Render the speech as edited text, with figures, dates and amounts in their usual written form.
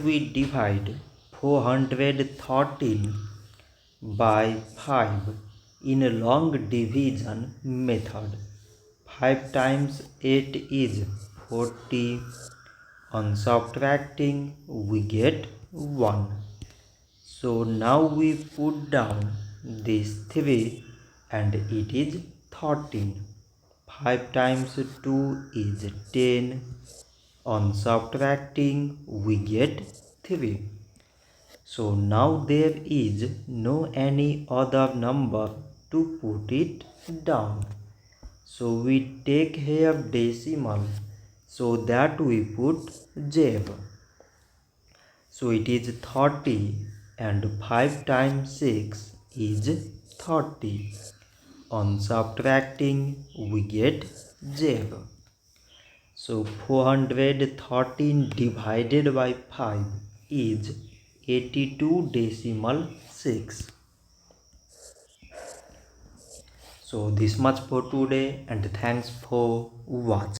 we divide 413 by 5 in a long division method. 5 times 8 is 40. On subtracting, we get 1. So now we put down this 3 and it is 13. 5 times 2 is 10. On subtracting, we get 3. So now there is no any other number to put it down. So we take here decimal so that we put 0. So it is 30 and 5 times 6 is 30. On subtracting, we get 0. So 413 divided by 5 is 82.6. So this much for today and thanks for watching.